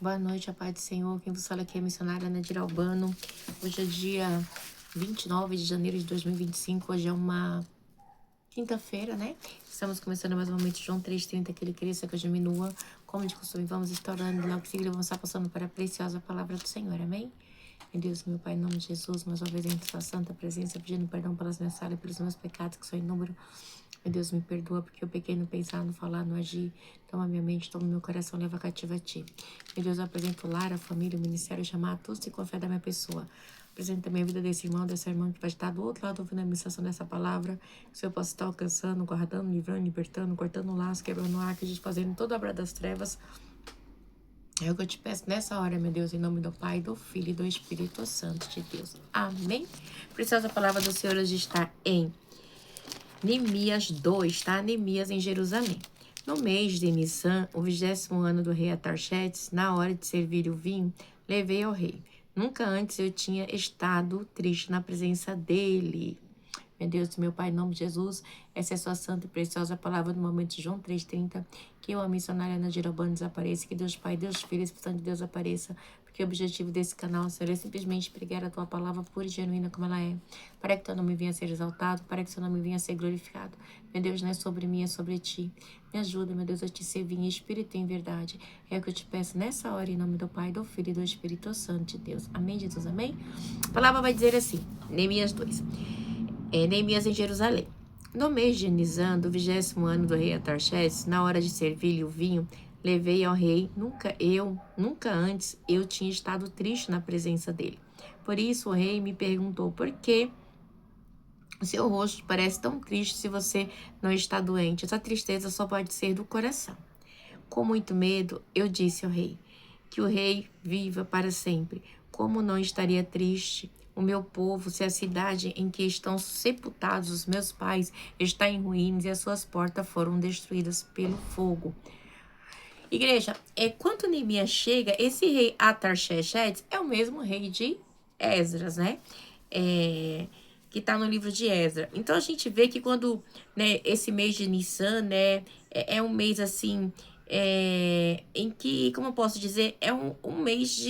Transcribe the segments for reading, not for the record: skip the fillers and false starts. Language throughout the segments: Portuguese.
Boa noite, a paz do Senhor. Quem vos fala aqui é a missionária Nadir Albano. Hoje é dia 29 de janeiro de 2025. Hoje é uma quinta-feira, né? Estamos começando mais um momento de João 3,30, que ele cresça, que eu diminua. Como de costume, vamos estar orando. Logo que seguida, vamos estar passando para a preciosa palavra do Senhor. Amém? Meu Deus, meu Pai, em nome de Jesus, mais uma vez em tua santa presença, pedindo perdão pelas minhas falhas, pelos meus pecados, que são inúmeros. Meu Deus, me perdoa, porque eu pequei no pensar, no falar, no agir. Toma minha mente, toma meu coração, leva cativo a ti. Meu Deus, eu apresento o lar, a família, o ministério, chamar a todos e confiar da minha pessoa. Apresento também a vida desse irmão, dessa irmã que vai estar do outro lado ouvindo a ministração dessa palavra. Que o Senhor possa estar alcançando, guardando, livrando, libertando, cortando o laço, quebrando o ar, que a gente fazendo toda a obra das trevas. É o que eu te peço nessa hora, meu Deus, em nome do Pai, do Filho e do Espírito Santo de Deus. Amém? Preciosa palavra do Senhor hoje está em Neemias 2, tá? Neemias em Jerusalém. No mês de Nissan, o 20º ano do rei Atarxerxes, na hora de servir o vinho, levei ao rei. Nunca antes eu tinha estado triste na presença dele. Meu Deus, meu Pai, em nome de Jesus, essa é a sua santa e preciosa palavra no momento de João 3,30, que eu, a missionária Nadir Albano, desapareça, que Deus Pai, Deus Filho, Espírito Santo de Deus apareça, porque o objetivo desse canal será simplesmente pregar a tua palavra pura e genuína como ela é, para que teu nome venha a ser exaltado, para que teu nome venha a ser glorificado. Meu Deus, não é sobre mim, é sobre ti. Me ajuda, meu Deus, a te servir em espírito e em verdade. É o que eu te peço nessa hora, em nome do Pai, do Filho e do Espírito Santo de Deus. Amém, Jesus, amém? A palavra vai dizer assim, Neemias 2. Neemias em Jerusalém. No mês de Nisan, do 20º ano do rei Atarxerxes, na hora de servir-lhe o vinho, levei ao rei, nunca antes eu tinha estado triste na presença dele. Por isso o rei me perguntou, por que o seu rosto parece tão triste se você não está doente? Essa tristeza só pode ser do coração. Com muito medo, eu disse ao rei, que o rei viva para sempre. Como não estaria triste o meu povo se a cidade em que estão sepultados os meus pais está em ruínas e as suas portas foram destruídas pelo fogo? Igreja, quando Neemias chega, esse rei Atarxerxes é o mesmo rei de Esdras, né? Que está no livro de Esdras. Então a gente vê que quando, né, esse mês de Nissan, né, é um mês assim, em que, como eu posso dizer, é um mês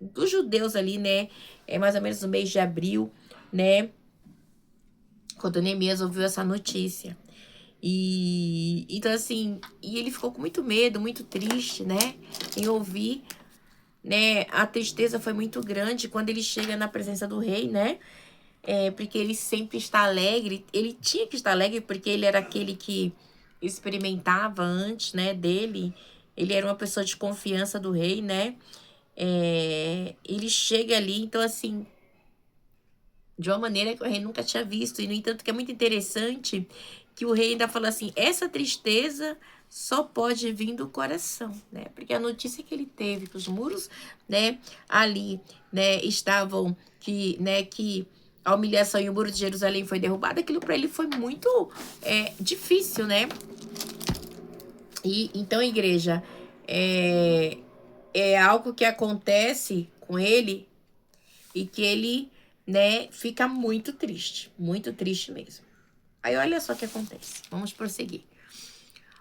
dos judeus ali, né? É mais ou menos no mês de abril, né? Quando Neemias ouviu essa notícia. E então assim, e ele ficou com muito medo, muito triste, né? Em ouvir, né? A tristeza foi muito grande quando ele chega na presença do rei, né? Porque ele sempre está alegre. Ele tinha que estar alegre porque ele era aquele que experimentava antes, né? Dele. Ele era uma pessoa de confiança do rei, né? Ele chega ali, então assim, de uma maneira que o rei nunca tinha visto. E, no entanto, que é muito interessante que o rei ainda fala assim, essa tristeza só pode vir do coração, né? Porque a notícia que ele teve, que os muros, né, ali, né, estavam, que a humilhação e o muro de Jerusalém foi derrubado, aquilo para ele foi muito difícil, né? E então, igreja, é algo que acontece com ele e que ele, né, fica muito triste mesmo. Aí olha só o que acontece. Vamos prosseguir.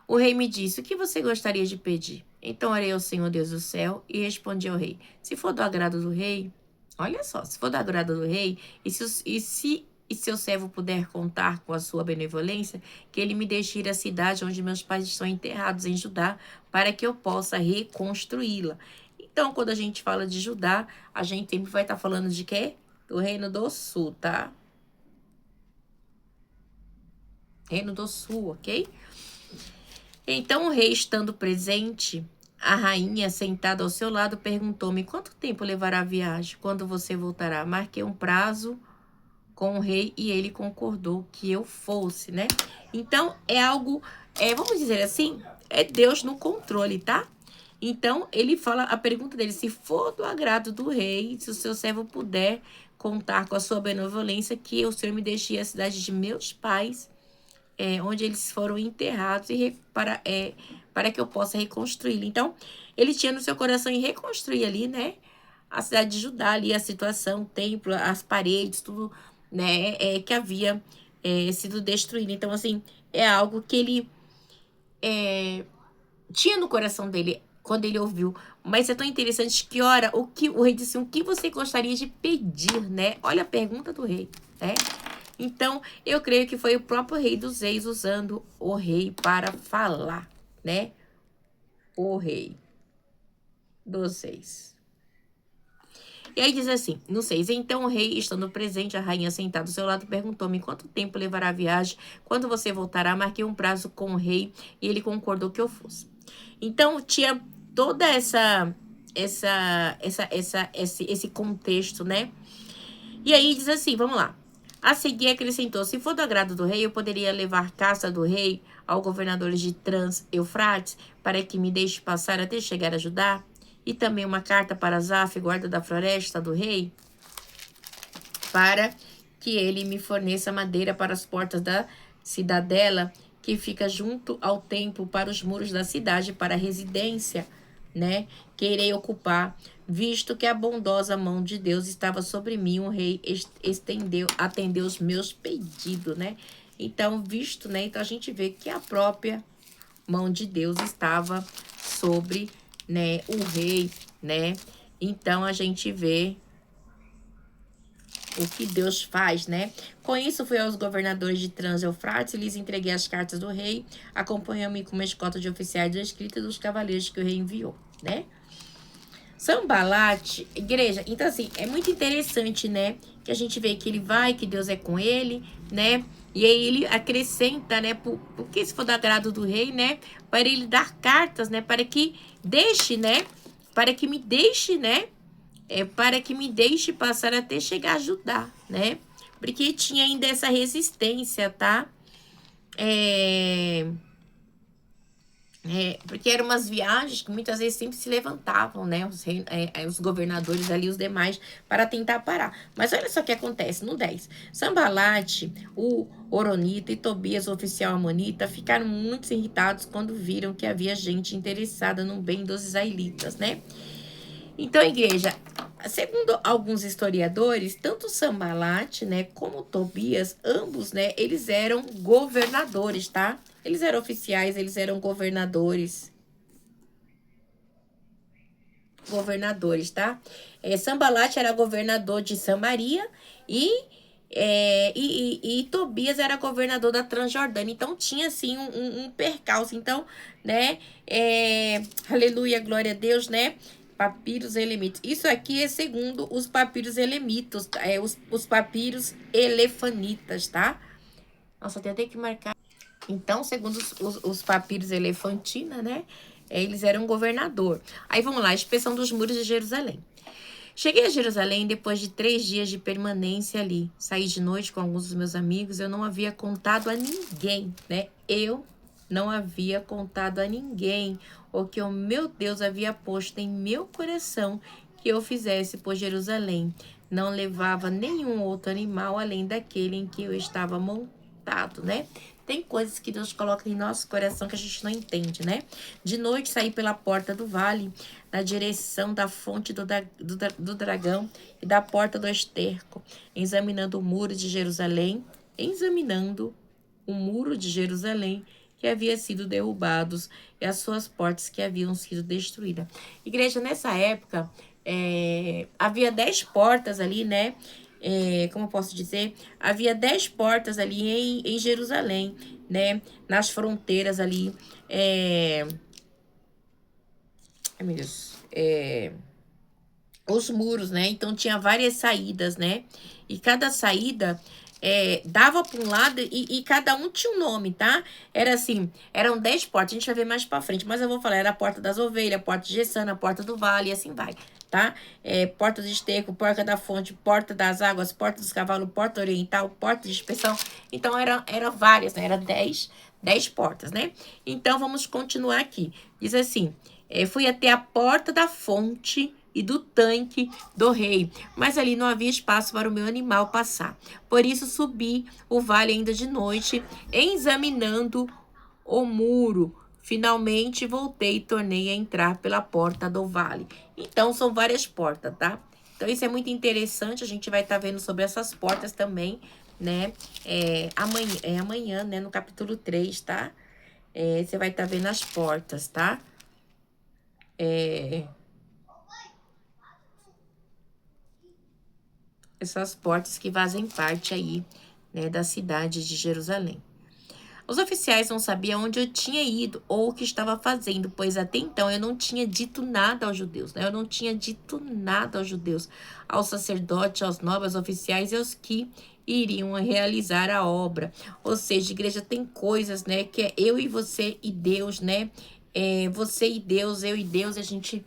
O rei me disse, o que você gostaria de pedir? Então orei ao Senhor Deus do céu e respondi ao rei, se for do agrado do rei, olha só, se for do agrado do rei, e seu servo puder contar com a sua benevolência, que ele me deixe ir à cidade onde meus pais estão enterrados em Judá, para que eu possa reconstruí-la. Então, quando a gente fala de Judá, a gente sempre vai estar falando de quê? Do Reino do Sul, tá? Reino do Sul, ok? Então o rei, estando presente, a rainha, sentada ao seu lado, perguntou-me, quanto tempo levará a viagem? Quando você voltará? Marquei um prazo com o rei e ele concordou que eu fosse, né? Então é algo, vamos dizer assim, é Deus no controle, tá? Então ele fala, a pergunta dele, se for do agrado do rei, se o seu servo puder contar com a sua benevolência, que o Senhor me deixe ir à cidade de meus pais, onde eles foram enterrados, para que eu possa reconstruí-lo. Então, ele tinha no seu coração em reconstruir ali, né, a cidade de Judá, ali, a situação, o templo, as paredes, tudo, né, que havia sido destruído. Então, assim, é algo que ele tinha no coração dele. quando ele ouviu. Mas é tão interessante que, ora, o rei disse, o que você gostaria de pedir, né? Olha a pergunta do rei, né? Então, eu creio que foi o próprio rei dos reis usando o rei para falar, né? O rei dos reis. E aí diz assim, no 6, então o rei, estando presente, a rainha sentada ao seu lado, perguntou-me quanto tempo levará a viagem, quando você voltará. Marquei um prazo com o rei e ele concordou que eu fosse. Então, tinha toda esse contexto, né? E aí diz assim, vamos lá. A seguir acrescentou, se for do agrado do rei, eu poderia levar caça do rei ao governador de Trans-Eufrates para que me deixe passar até chegar a Judá? E também uma carta para Zaf, guarda da floresta do rei, para que ele me forneça madeira para as portas da cidadela, que fica junto ao templo, para os muros da cidade, para a residência, né, que irei ocupar, visto que a bondosa mão de Deus estava sobre mim, o rei atendeu os meus pedidos, né? Então, visto, né? Então a gente vê que a própria mão de Deus estava sobre, né, o rei, né? Então a gente vê o que Deus faz, né? Com isso, fui aos governadores de Trans-Eufrates e lhes entreguei as cartas do rei, acompanhando-me com uma escolta de oficiais da escrita dos cavaleiros que o rei enviou, né? Sanbalate, igreja, então assim, é muito interessante, né? Que a gente vê que ele vai, que Deus é com ele, né? E aí ele acrescenta, né? Porque se for do agrado do rei, né? Para ele dar cartas, né? Para que deixe, né? Para que me deixe, né? Para que me deixe passar até chegar a Judá, né? Porque tinha ainda essa resistência, tá? Porque eram umas viagens que muitas vezes sempre se levantavam, né? Os governadores ali, os demais, para tentar parar. Mas olha só o que acontece no 10. Sambalate, o Oronita e Tobias, o oficial amonita, ficaram muito irritados quando viram que havia gente interessada no bem dos israelitas, né? Então, igreja, segundo alguns historiadores, tanto Sambalate, né, como Tobias, ambos, né, eles eram governadores, tá? Eles eram oficiais, eles eram governadores. Tá? Sambalate era governador de Samaria e Tobias era governador da Transjordânia. Então, tinha, assim, um percalço. Então, né, aleluia, glória a Deus, né? Papiros elemitos. Isso aqui é segundo os papiros elemitos, os papiros elefanitas, tá? Nossa, eu tenho que marcar. Então, segundo os papiros elefantina, né? Eles eram governador. Aí vamos lá, a inspeção dos muros de Jerusalém. Cheguei a Jerusalém depois de 3 dias de permanência ali. Saí de noite com alguns dos meus amigos. Eu não havia contado a ninguém, né? Eu não havia contado a ninguém o que o meu Deus havia posto em meu coração que eu fizesse por Jerusalém. Não levava nenhum outro animal além daquele em que eu estava montado, né? Tem coisas que Deus coloca em nosso coração que a gente não entende, né? De noite saí pela porta do vale, na direção da fonte do dragão e da porta do esterco, examinando o muro de Jerusalém, que havia sido derrubados e as suas portas que haviam sido destruídas. Igreja, nessa época, havia 10 portas ali, né? Como eu posso dizer, havia 10 portas ali em Jerusalém, né? Nas fronteiras ali. Meu Deus. Os muros, né? Então tinha várias saídas, né? E cada saída dava para um lado e cada um tinha um nome, tá? Era assim, eram 10 portas, a gente vai ver mais para frente, mas eu vou falar, era a porta das ovelhas, a porta de Gessana, a porta do vale e assim vai, tá? Porta do esterco, porta da fonte, porta das águas, porta dos cavalos, porta oriental, porta de inspeção. Então eram várias, né? Era 10 portas, né? Então vamos continuar aqui. Diz assim, fui até a porta da fonte e do tanque do rei, mas ali não havia espaço para o meu animal passar. Por isso subi o vale ainda de noite, examinando o muro. Finalmente voltei e tornei a entrar pela porta do vale. Então são várias portas, tá? Então isso é muito interessante, a gente vai estar vendo sobre essas portas também, né? Amanhã, né, no capítulo 3, tá? Você vai estar vendo as portas, tá? essas portas que fazem parte aí, né, da cidade de Jerusalém. Os oficiais não sabiam onde eu tinha ido ou o que estava fazendo, pois até então eu não tinha dito nada aos judeus, né? Eu não tinha dito nada aos judeus, aos sacerdotes, aos nobres, oficiais e aos que iriam realizar a obra. Ou seja, a igreja tem coisas, né, que é eu e você e Deus, né? Você e Deus, eu e Deus, a gente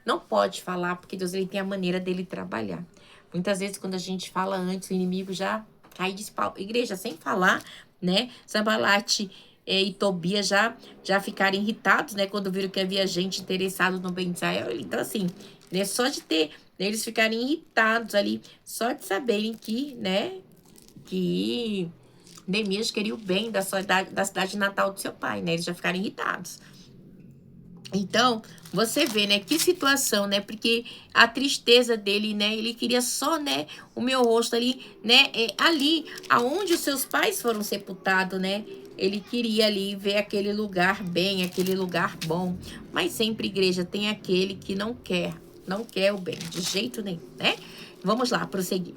não pode falar, porque Deus ele tem a maneira dele trabalhar. Muitas vezes, quando a gente fala antes, o inimigo já cai de pau. Igreja, sem falar, né? Sambalate e Tobias já ficaram irritados, né? Quando viram que havia gente interessada no bem de Israel. Então, assim, né? Só de ter, né, eles ficarem irritados ali, só de saberem que, né? Que Neemias queria o bem da cidade natal do seu pai, né? Eles já ficaram irritados. Então, você vê, né, que situação, né, porque a tristeza dele, né, ele queria só, né, o meu rosto ali, né, ali, aonde os seus pais foram sepultados, né, ele queria ali ver aquele lugar bem, aquele lugar bom, mas sempre, igreja, tem aquele que não quer o bem, de jeito nenhum, né? Vamos lá, prosseguir.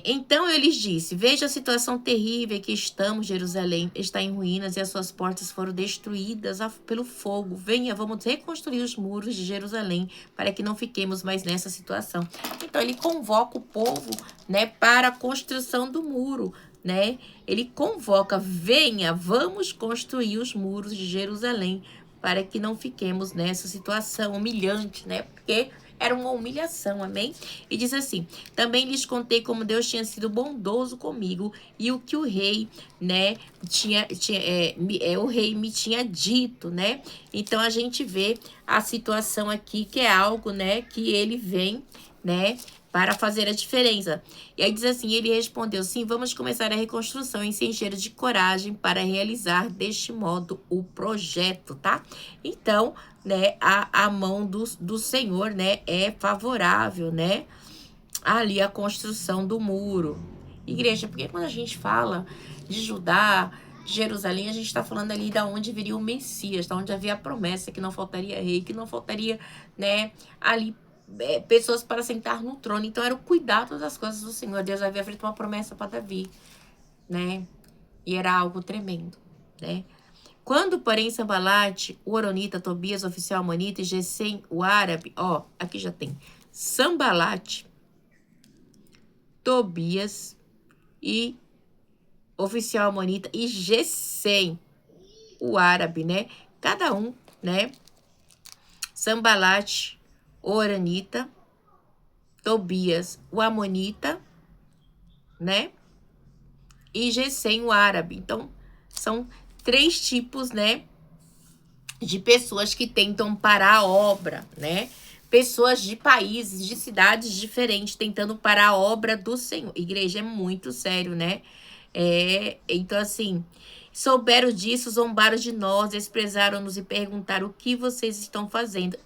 Então eu lhes disse, veja a situação terrível que estamos, Jerusalém está em ruínas e as suas portas foram destruídas pelo fogo. Venha, vamos reconstruir os muros de Jerusalém para que não fiquemos mais nessa situação. Então ele convoca o povo, né, para a construção do muro, né? Ele convoca, venha, vamos construir os muros de Jerusalém para que não fiquemos nessa situação humilhante, né? Porque era uma humilhação, amém? E diz assim, também lhes contei como Deus tinha sido bondoso comigo e o que o rei, né, o rei me tinha dito, né? Então, a gente vê a situação aqui que é algo, né, que ele vem, né, para fazer a diferença. E aí diz assim, ele respondeu, sim, vamos começar a reconstrução e se encher de coragem para realizar deste modo o projeto, tá? Então, né, a mão do Senhor, né, é favorável, né, ali a construção do muro. Igreja, porque quando a gente fala de Judá, de Jerusalém, a gente está falando ali da onde viria o Messias, da onde havia a promessa que não faltaria rei, que não faltaria, né, ali pessoas para sentar no trono. Então era o cuidado das coisas do Senhor. Deus havia feito uma promessa para Davi, né, e era algo tremendo, né. Quando, porém, Sambalate, o Oronita, Tobias, oficial amonita, e Gesem, o árabe, ó, aqui já tem Sambalate, Tobias e oficial amonita e Gesem, o árabe, né? Cada um, né? Sambalate, o Oronita, Tobias, o amonita, né? E Gesem, o árabe. Então, são 3 tipos, né, de pessoas que tentam parar a obra, né? Pessoas de países, de cidades diferentes, tentando parar a obra do Senhor. Igreja é muito sério, né? Então, assim, souberam disso, zombaram de nós, desprezaram-nos e perguntaram o que vocês estão fazendo.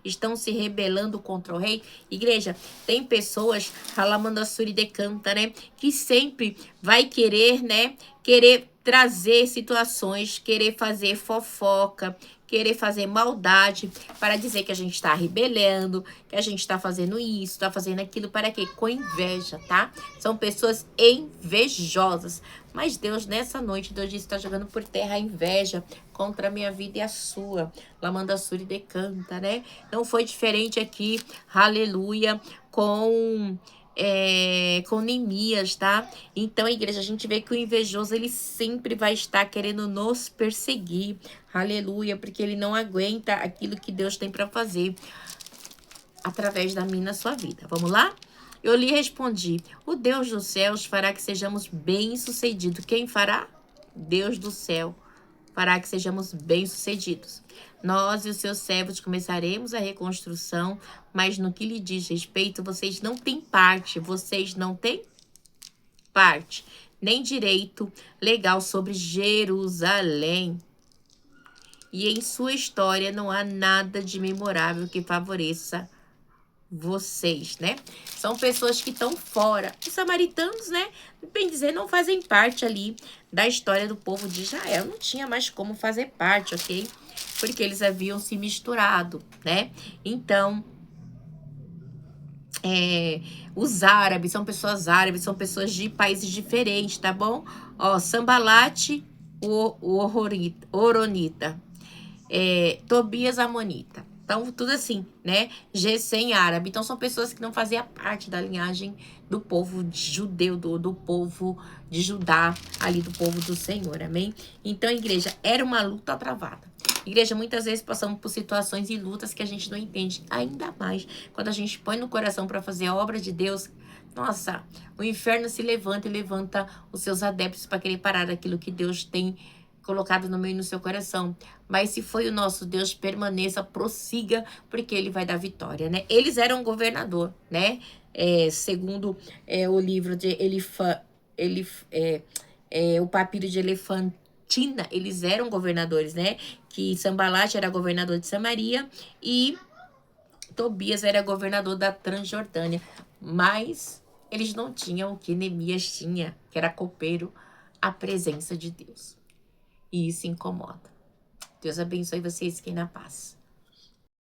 Estão se rebelando contra o rei. Igreja, tem pessoas, Ralamandassuri decanta, né? Que sempre vai querer, né? Querer trazer situações, querer fazer fofoca, querer fazer maldade para dizer que a gente está rebelando, que a gente está fazendo isso, está fazendo aquilo, para quê? Com inveja, tá? São pessoas invejosas. Mas Deus, nessa noite, Deus disse, está jogando por terra a inveja contra a minha vida e a sua. Lamandassuri decanta, né? Não foi diferente aqui, aleluia, com Neemias, tá? Então, igreja, a gente vê que o invejoso, ele sempre vai estar querendo nos perseguir, aleluia, porque ele não aguenta aquilo que Deus tem para fazer através da minha na sua vida. Vamos lá? Eu lhe respondi, o Deus dos céus fará que sejamos bem-sucedidos. Quem fará? Deus do céu fará que sejamos bem-sucedidos. Nós e os seus servos começaremos a reconstrução, mas no que lhe diz respeito, vocês não têm parte, nem direito legal sobre Jerusalém. E em sua história não há nada de memorável que favoreça vocês, né? São pessoas que estão fora. Os samaritanos, né? Bem dizer, não fazem parte ali da história do povo de Israel. Não tinha mais como fazer parte, ok? Porque eles haviam se misturado, né? Então, os árabes são pessoas de países diferentes, tá bom? Ó, Sambalate, o Horonita, Tobias Amonita. Então, tudo assim, né? Gesem árabe. Então, são pessoas que não faziam parte da linhagem do povo judeu, do povo de Judá, ali do povo do Senhor, amém? Então, igreja, era uma luta travada. Igreja, muitas vezes passamos por situações e lutas que a gente não entende. Ainda mais quando a gente põe no coração para fazer a obra de Deus. Nossa, o inferno se levanta e levanta os seus adeptos para querer parar aquilo que Deus tem colocado no meio no seu coração. Mas se foi o nosso Deus, permaneça, prossiga, porque ele vai dar vitória, né? Eles eram governador, né? Segundo o livro de o papiro de Elefantina, eles eram governadores, né? Que Sambalate era governador de Samaria e Tobias era governador da Transjordânia. Mas eles não tinham o que Neemias tinha, que era copeiro, a presença de Deus. E isso incomoda. Deus abençoe vocês, fiquem na paz.